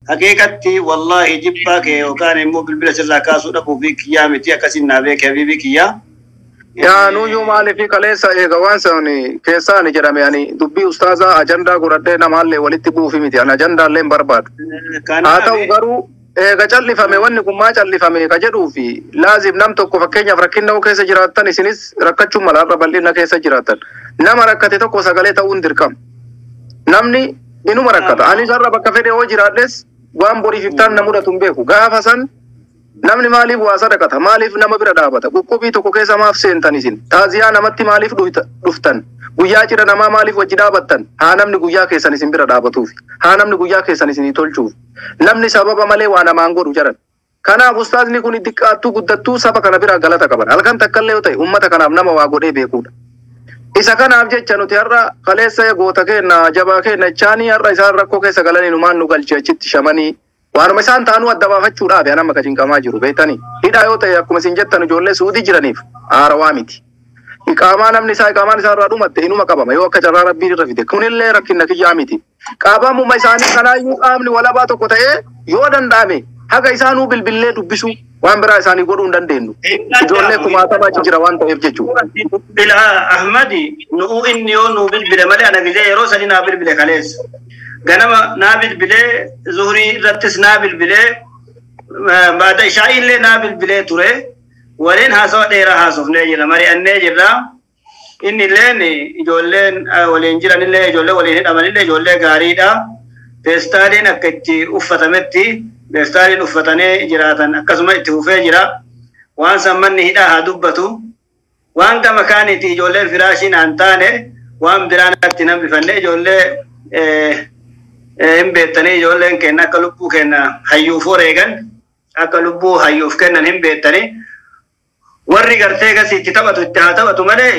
حقيقتي والله جبك وكان مو بالبلد الركاس ودبو بك يا متي أكسين نابك حبيبك يا نو يوم على في كلاسة إيجوان سوني كيسان جرام يعني دبي أستاذة أجندة قردة نمال ولي تبو في متي أنا أجندة لين برباد هذا وقرو كجلي فمي ونكم ما جلي فمي كجرو في لازم نم توكو فكينيا فركينا وكيس جراتن إسنيس ركتشو ملار ربلينا كيس جراتن نم ركتي توكو سقالي تاون دركم نمني إنو مركتا أنا جرب كفيدي وجراتلس وام بوري فيفتان نمورة تنبهو غافسان namni maaliif waa sadaqata maaliif nama bira dhaabata qoqqobii tokko keessa maaf seentan isin taaziyaa namatti maaliif dhuftan guyyaa cidha namaa maaliif wajji dhaabattan haa namni guyyaa keessan isin bira dhaabatuuf haa namni guyyaa keessan isin tolchuuf namni sababa malee waa namaan godhu jaran kanaaf ustaazni kun diqqaattuu guddattuu saba kana bira galata qaban halkan takkallee yoo ta'e ummata kanaaf nama waa godhee beekuudha isa kanaaf jecha nuti har'a kaleessa goota keenna jabaa keenna chaanii har'a isaan rakkoo keessa galanii numaan nu galchee achitti shamanii waan isaan taanu adda baafachuudhaaf yaa nama kajinqamaa jiru beektanii hidhaa yoo ta'e akkuma isin jettan ijoollee suudii jiraniif haarawaa miti iqaamaa namni isaa iqaamaan isaa irraa dhumatte inuma qabama yoo akka carraa rabbiin irra fide kunillee rakkina kiyyaa miti qaabamuma isaanii kanaayyuu qaamni walabaa tokko ta'ee yoo danda'ame haga isaanuu bilbilee dubbisu waan biraa isaanii godhuu hin dandeenyu ijoollee kumaatamaa jira waan ta'eef jechuudha. Bila Ahmadi nu'uu inni yoo nuu bilbile malee ana gizee yeroo sadi naa bilbile kaleessa. ganama nabil bile zuhri rattis nabil bile baada ishaa'illee nabil bile ture waliin haasawa dheeraa haasofnee jira mari'annee jirra inni illeen ijoolleen waliin jiranillee ijoollee waliin hidhamanillee ijoollee gaariidha feestaaliin akka itti uffatametti feestaaliin uffatanii jiraatan akkasuma itti fufee jira waan sammanni hidhaa haa dubbatu waan gama kaaniiti ijoolleen firaashiin aan taane waan biraan itti nambifanne ijoollee himbeettanii ijoolleen kenna akka lubbuu kenna hayyuuf wareegan akka lubbuu hayyuuf kennan himbeettanii warri gartee gasiitti taphatu itti haa taphatu malee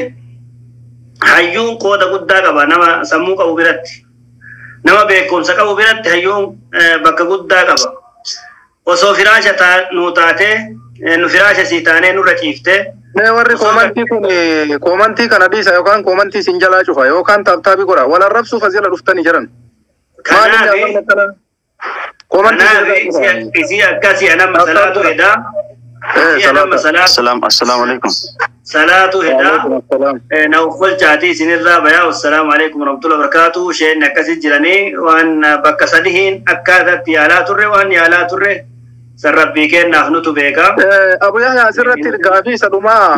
hayyuun qooda guddaa qaba nama sammuu qabu biratti nama beekumsa qabu biratti hayyuun bakka guddaa qaba osoo firaasha nu taatee nu firaasha sii taanee nurra ciiftee warri koomantii kana dhiisa yookaan koomantii sin jalaa cufa yookaan taaptaabii godha wal arrabsuuf asirra dhuftanii jiran. السلام عليكم صلاة هدا نوفل جاتي سنرا بيا والسلام عليكم ورحمة الله وبركاته شيء نكسي جراني وان بكسدهين أكادت يالات الرّ وان يالات الرّ سربي كن نحن تبيكا أبو يحيى سرت الغافي سلوما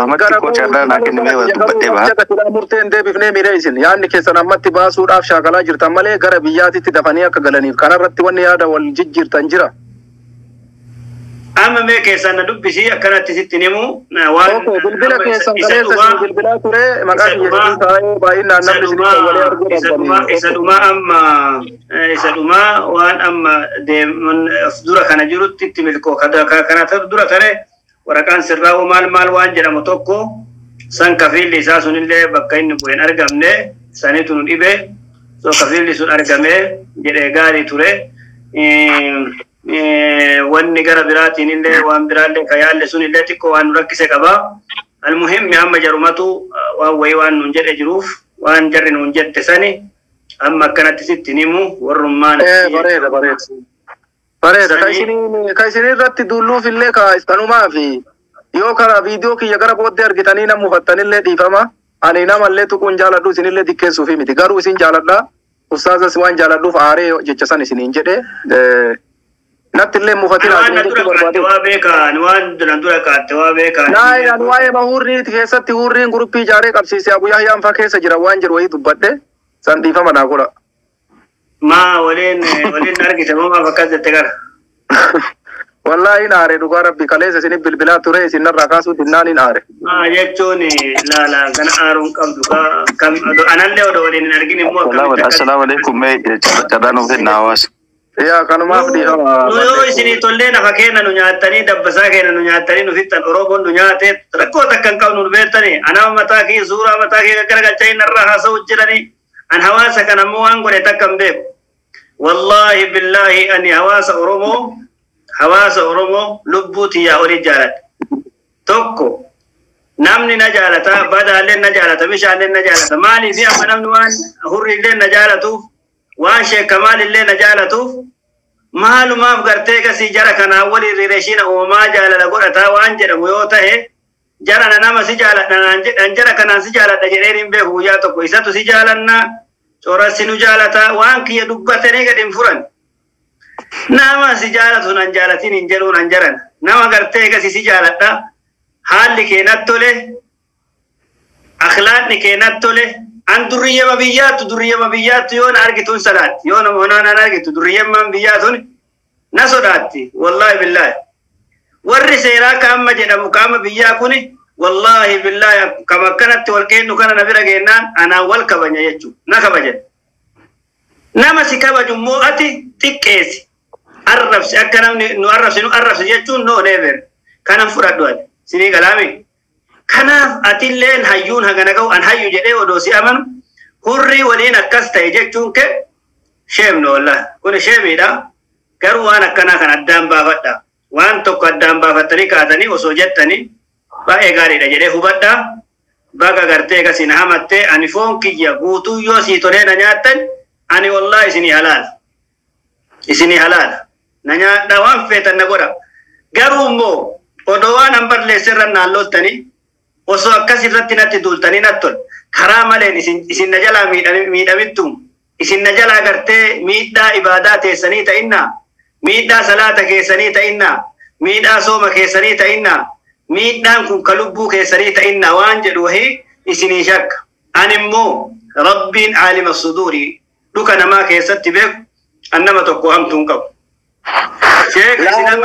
أحمد كوچ الله ناكن में बत्ते बा मूर्तें दे बिफने मेरे इसन यानी के सनमत बासूर आप शाकला जिरता मले घर बियाती ति दफनिया का गलनी खाना रत्ती वन याद वल जिज्जिर तंजिरा أما ما كيسان ندبسي أكنا تسيتنيمو وان بالبلا كيسان بالبلا ترى مكان يجري تاي باين نام إسدوما وان أما ده من دورة كنا جرود تتملكو كنا تدورة ترى وركان سرّا ومال وان جرا متوكو سان كفيل لساسون اللي بكين بوين أرجمنه سانيتون إبه سو كفيل لسون أرجمه جرا غاري ترى wanni gara biraatiin illee waan biraallee kayaalle sun illee xiqqoo waan nu rakkise qaba almuhim amma jarumatu waan wayii waan nuun jedhe jiruuf waan jarri nuun jette sani amma akkanatti sitti himu warrummaan bareeda ka isin irratti dulluuf illee ka istanumaa fi yoo karaa viidiyoo kiyya gara booddee argitanii nam mufattanillee dhiifama ani namallee tuquun jaaladhu isinillee dikkeessuufi miti garuu isin jaaladha ustaazas waan jaaladhuuf aaree jecha san isiniin jedhe نتلم مفتير ناي أنواع مهوري تكيسة تهوري غروبي جاري كابسيسي أبو يحيى أم فكيسة جروان جروي دبته سنديفا مناقولا ما ولين نارك سماما فكذا تكر والله ناري دوغا ربي كليسة سني بالبلا توري سن الرقاصو دناني ناري ما يجوني لا كنا أرون كم أنا اللي ودولين نارجيني مو السلام عليكم مي جدانو في النواس يا كانوا ما بدي نو يسني تولينا فكينا نياتني دبسا كينا نياتني نفيت أوروبون نياتي ركوا تكن كونوا بيتني أنا متاكي زورا متاكي كرجع جاي نرها سوتشرني أن هواسك أنا مو أنقول تكن بيب والله بالله أني هواس أوروبو hawaasa Oromoo lubbuuti yaa olii jaaladha. Tokko namni na jaalata, badaallee na jaalata, bishaallee na jaalata. Maaliif amma namni waan hurriillee na jaalatuuf, waan Sheekh Kamaalillee na jaalatuuf, maalumaaf gartee gasii jara kanaa waliin rireeshina uumamaa jaalala godhataa waan jedhamu yoo ta'e, jara nama si jaaladha naan jedhan jara kanaan si jaaladha jedheen hin beeku guyyaa tokko isatu si jaalannaa coorassi nu jaalata waan kiyya dubbatanii gad hin furan. Nama si jaalatu nan jaalatiin hin jedhuun an jaran nama gartee gasii si jaaladha. Haalli keenat tole, akhlaaqni keenat tole, an durriyyama biyyaattu yoo na argituun salaatti, yoo nama honaan argitu durriyyammaan biyyaatun na sodaatti, wallahi billahi. Warri seeraa kaama jedhamu kaama biyyaa kuni, wallahi billahi kama akkanatti wal kennu kana na bira geennaan anaan wal kabanya jechuudha, na kabajan. Nama si kabaju immoo ati xiqqeessi, arrabsi akka namni nu arrabsi jechuun no never, kanan fudhadhu ati. Sini galame kanaaf atilleen hayyuun hagana ga'u an hayyu jedhee odoo si amanu hurrii waliin akkas ta'e jechuun ke sheemne wallahi kun sheemiidha garuu waan akkanaa kan addaan baafadha waan tokko addaan baafattanii kaatanii osoo jettanii baay'ee gaariidha jedhee hubadha baga gartee gasin hamattee ani foon kiyya guutuu yoo sii tolee na nyaattan ani wallahi isinii halaala na nyaadha waan feetan na godha garuu immoo odoo waan an balleessirra naallottanii osoo akkas irratti natti duultanii nattol karaa maleen isin na jalaa miidhamittum isin na jalaa gartee miidhaa ibaadaa teessanii ta'innaa miidhaa salaata keessanii ta'innaa miidhaa sooma keessanii ta'innaa miidhaan kun ka lubbuu keessanii ta'innaa waan jedhu wahii isinii shakka an immoo rabbiin aalima suduurii dhuka namaa keessatti beeku an nama tokko hamtuun qabu. Sheikh Islam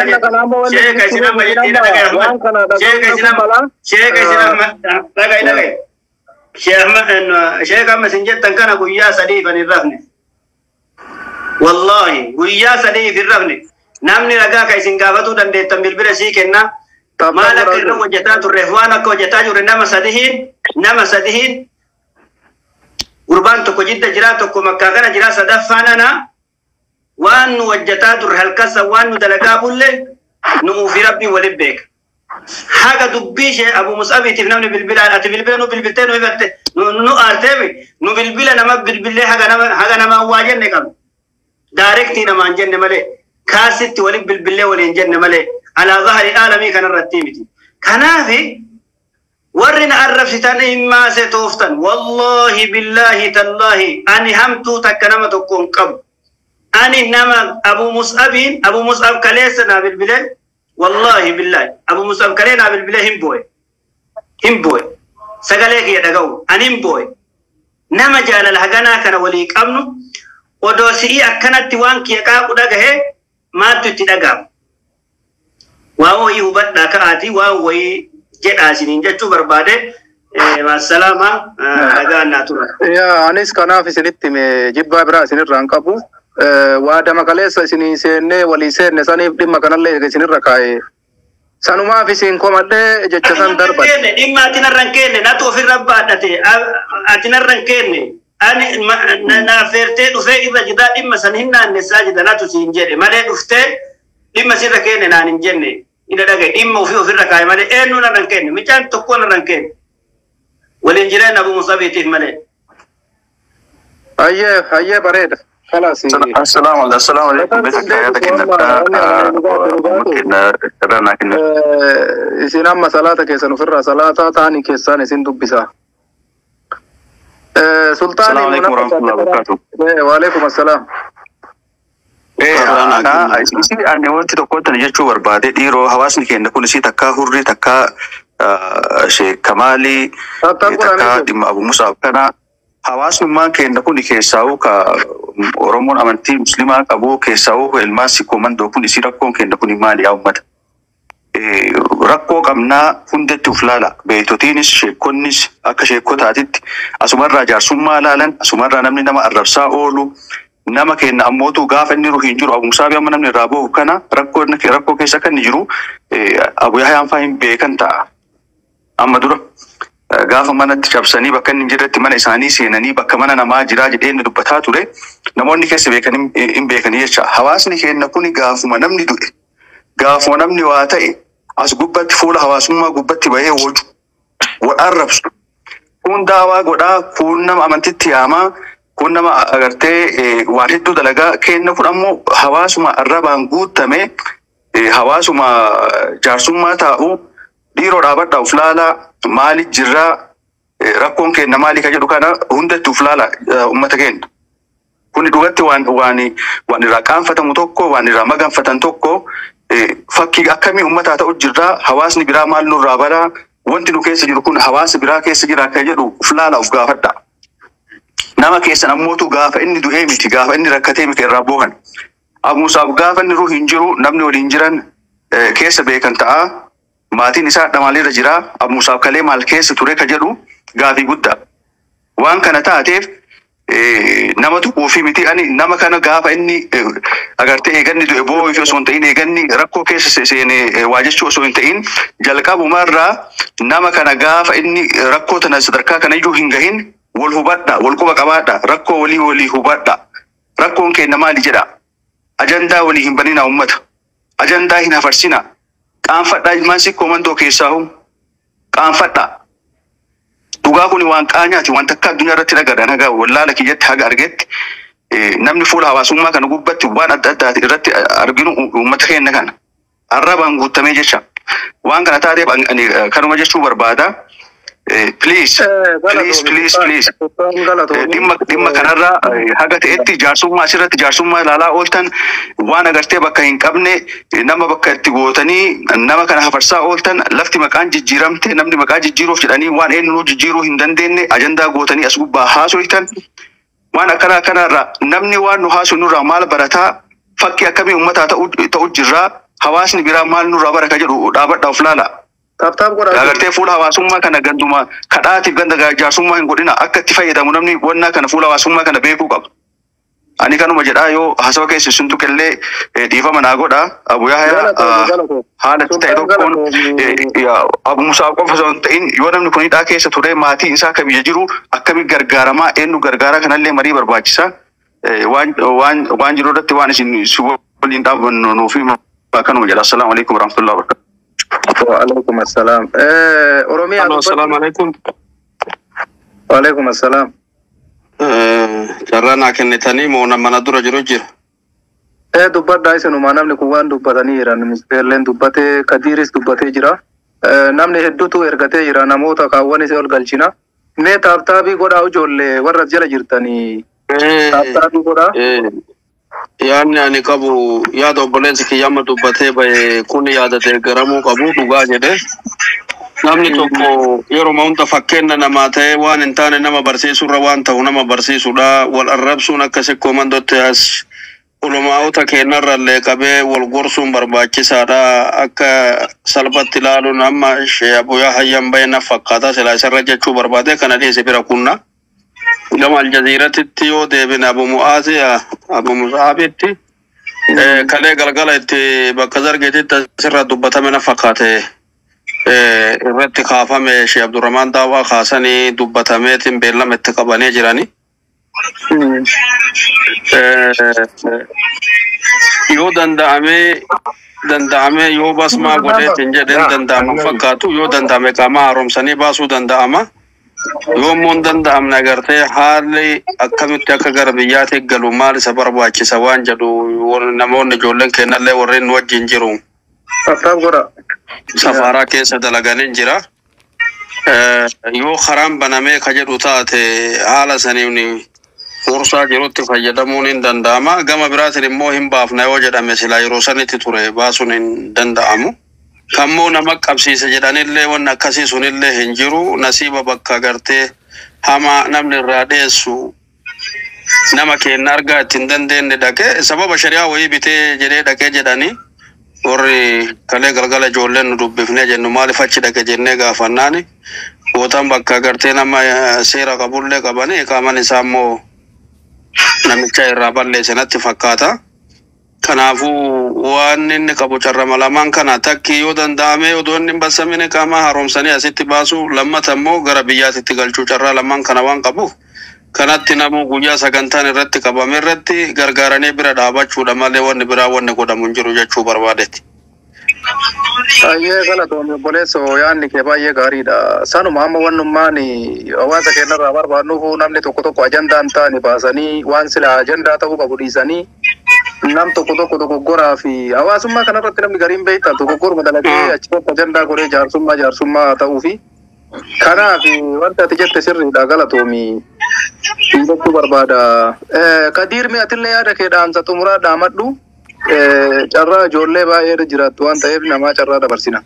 Sheikh amma sinjettan kana guyyaa sadii fan irrafne wallahi guyyaa sadii irrafne namni ragaa ka isin gaafatuu dandeettan bilbila sii kenna maal akka irra hojjetaa turreef waan akka hojjetaa jirre nama sadihiin gurbaan tokko jidda jiraa tokko makkaa kana jiraa sadaffaan ana waan nu hojjetaa turre halkasa waan nu dalagaa bulle nu fi rabbii waliin beeka. Haga dubbii ishee Abu Mus'abiitiif namni bilbilaan ati bilbila nu bilbiltee nu hifatte nu aarteemi nu bilbila nama bilbilee haga nama waa jenne qabna. Daarektii namaan jenne malee kaasitti waliin bilbilee waliin jenne malee alaa zahari aalamii kanarratti miti. Kanaafi warri na arrabsitan immaa se tooftan wallahi billahi tallahi ani hamtuu takka nama tokkoon qabu. Ani nama Abu Mus'ab kaleessa na bilbilee والله بالله أبو مصعب كلينا بالبله همبوي سقاليك يدقو أن همبوي نما جال الحقنا كان وليك أمنو ودوسي أكنا توانك يقاق دقه ما تتدقام وهو يهبت لك آتي وهو جاء سنين جاتو برباده مع السلامة لقانا تورا يا أنيس كنا في سنتي جبا برا سنين رانكابو waada makaleessa isinii seenne walii seenne saniif dhimma kanallee isinii rakaaye sanumaaf isin komadhee jecha san darban dhimma atinarran keenne natu ofirra baadhate atinarran keenne ani naafeertee dhufee irra jidaa dhimma san hin naannessaa jida natu siin jedhe malee dhuftee dhimma sirra keenne naan hin jenne ina dhagaye dhimma ofirra kaaye malee eenyu narran keenne micaan tokko narran keenne waliin jireen Abu Mus'abiitiif malee hayyee bareeda. السلام عليكم بيتك حياتك انك isin amma salaata keessan ofirraa salaataa ta'anii keessaan isin dubbisa. Sultaani waalaikum assalaam. Ani wanti tokkotti jechuu barbaade dhiiroo hawaasni keenya kun isii takkaa hurrii takkaa Sheekh Kamaalii takkaa dhimma Abu Mus'ab kana hawaasummaan keenya kun keessaa'u ka Oromoon amantii muslimaa qabu keessaa'u ilmaan sikkooman kun isii rakkoon keenya kun maali yaa ummata rakkoo qabnaa hundatti uflaala beeytotiinis sheekonnis akka sheekotaatitti asumarraa jaarsummaa laalan asumarraa namni nama arrabsaa oolu nama keenya ammootu gaafa inni ruhiin jiru Abu Mus'ab amma namni irraa boohu kana rakkoo keessa kan jiru Abu Yahyaan faahin beekan ta'a amma dura gaafa manatti cabsanii bakka inni jirratti mana isaanii seenanii bakka mana namaa jiraa jedhee inni dubbataa ture namoonni keessa beekan hin beekanii jecha hawaasni keenya kun gaafuma namni du'e gaafoo namni waa ta'e as gubbatti fuula hawaasummaa gubbatti bahee waju arrabsu kun daawaa godhaa kun nama amantitti yaamaa kun nama agartee waan hedduu dalagaa kenna kun ammoo hawaasuma arrabaan guutame hawaasuma jaarsummaa taa'u dhiiroo dhaabadhaa uf laalaa maali jirraa rakkoon kenna maali ka jedhu kana hundatti uf laala ummata kenna kun dhugatti waan irraa qaanfatamu tokko waan irraa maganfatan tokko fakkii akkamii ummataa ta'u jirraa hawaasni biraa maal nurraa baraa wanti nu keessa jiru kun hawaasa biraa keessa jira akka jedhu uf laala uf gaafadha nama keessan ammootu gaafa inni du'ee miti gaafa inni rakkatee miti irraa boohan amuusaaf gaafa inni ruux hin jiru namni waliin jiran keessa beekan ta'a maatiin isaa dhamaalirra jira amuusaaf kalee maal keessa ture ka jedhu gaafii guddaa waan kana taateef nama tuquufi miti ani nama kana gaafa inni agartee eeganni du'e boo'uu fi osoo hin ta'in eeganni rakkoo keessa seenee waa jechuu osoo hin ta'in jalqabumarraa nama kana gaafa inni rakkoo tana sadarkaa kana iyyuu hin gahin wal hubadha wal quba qabaadha rakkoo walii hubadha rakkoon keenya maali jedha ajandaa walii hin banina ummata ajandaa hin hafarsina qaanfadha ilmaan sikkoo mandoo keessaa qaanfadha dhugaa kun waan qaanyaati waan takka addunyaa irratti dhagadha nagaa wallaala kiyyatti haga argetti namni fuula hawaasummaa kana gubbatti waan adda addaati irratti arginu ummata keenya kana arrabaan guutamee jecha waan kana taateef kanuma jechuu barbaada please dhimma kanarraa haga ta'etti jaarsummaa asirratti jaarsummaa ilaalaa ooltan waan agartee bakka hin qabne nama bakka itti gootanii nama kana hafarsaa ooltan lafti maqaan jijjiiramte namni maqaa jijjiiruuf jedhanii waan eenyuu jijjiiruu hin dandeenye ajandaa gootanii as gubbaa haasoitan waan akkana kanarraa namni waan nu haasu nurraa maal barataa fakkii akkamii ummataa ta'u jirraa hawaasni biraa maal nurraa baraka jedhu dhaabadhaa of laala. Agartee fuula hawaasummaa kana ganduma kadhaatiif ganda jaarsummaa hin godhina akka itti fayyadamu namni wannaa kana fuula hawaasummaa kana beekuu qaba. Ani kanuma jedhaa yoo hasawa keessa suntu kellee dhiifama naa godha Abu Yahyaa haala ta'e tokkoon Abu Musaa qofa osoo hin ta'in yoo namni kun hidhaa keessa ture maatii isaa akka biyya jiru akkami gargaaramaa eenyu gargaaraa kanallee marii barbaachisa waan jiru irratti waan isin waliin dhaabannu nuufi kanuma jedha. Assalaamu alaikum warahmatullahi wabarakatuh. وعليكم السلام. أوروميا. السلام عليكم. وعليكم السلام. جرانا كنتني مونا من أدرى جروجير. دبّت دايس إنه ما نملك وان دبّتني إيران مسبيرلين دبّته كديرس دبّته جرا نمني هدوتو إرغته إيران موتا كاواني سيول غالشينا مي تابتابي غودا وجولي ورد جلا جرتني تابتابي غودا yaanni ani qabu yaada obboleessi kiyyama dubbatee bahe kun yaadate garamuu qabu dhugaa jedhe namni tokko yeroo hunda fakkeenya namaa ta'e waan hin taane nama barsiisurra waan ta'u nama barsiisudha wal arrabsuun akka sikkoo mandootti as ulumaa'ota keenyarrallee qabee wal gorsuun barbaachisaadha akka salphatti ilaaluun amma Sheekh Abu Yahyaa bahe na fakkaata silaa isarra jechuu barbaade kana dhiise bira kunna gama aljaziiratitti yoo deebine Abu Musaabitti kalee galgala itti bakka zargeetitti asirra dubbatame na fakkaate irratti kaafame Sheekh Abdurrahmaan Daawaa kaasanii dubbatameetiin beellama itti qabanii jirani. Yoo danda'ame yoo basmaa godheetiin jedheen danda'amu fakkaatu yoo danda'ame qaama haaromsanii baasuu danda'ama. Yoommoon danda'amne agartee haalli akkamitti akka gara biyyaatti galu maal isa barbaachisa waan jedhu namoonni ijoolleen kennallee warreen wajjin jiru. Safaraa keessa dalaganii jira. Yoo karaan banamee ka jedhu taate haala saniin fursaa jirutti fayyadamuun hin danda'ama. Gama biraatiin immoo hin baafna yoo jedhame silaa yeroo sanitti ture baasuun hin danda'amu. Kammoo nama qabsiisa jedhanillee waan akkasii sunillee hin jiru nasiiba bakka agartee hama namni irraa dheessu nama keenya argaa ittiin dandeenye dhaqee sababa shari'aa wayii bitee jedhee dhaqee jedhanii warri kalee galgala ijoolleen nu dubbifnee jennu maaliif achi dhaqe jennee gaafannaani gootan bakka agartee nama seera qabullee qabanii qaaman isaa immoo namicha irraa balleesse natti fakkaata. Kanaafuu waan inni qabu carrama lamaan kana takki yoo danda'ame odoo inni hin bassamine qaama haaromsanii asitti baasu lammata immoo gara biyyaatti galchuu carraa lamaan kana waan qabuuf kanatti namuu guyyaa sagantaan irratti qabame irratti gargaaranii bira dhaabachuudha malee wanni biraa wanni godhamu hin jiru jechuu barbaadetti. Aye kana to boleso yaanni ke baay'ee gaariidha. Sanuma amma wannummaani hawaasa keenyarraa barbaadnuuf namni tokko tokko ajandaan ta'anii baasanii waan sila ajandaa ta'uu qabu dhiisanii nam tokko dogoggoraa fi hawaasummaa kanarratti namni gariin beektaa dogoggoruma dalagee achirratti ajandaa godhee jaarsummaa ta'uu fi kanaaf wanta ati jette sirriidha galatoomi jechuu barbaada. Kadiir mi atillee yaada kee dhaamsa xumuraa dhaamadhu. Carraa ijoollee baay'ee jiraattu waan ta'eef namaa carraa dabarsina.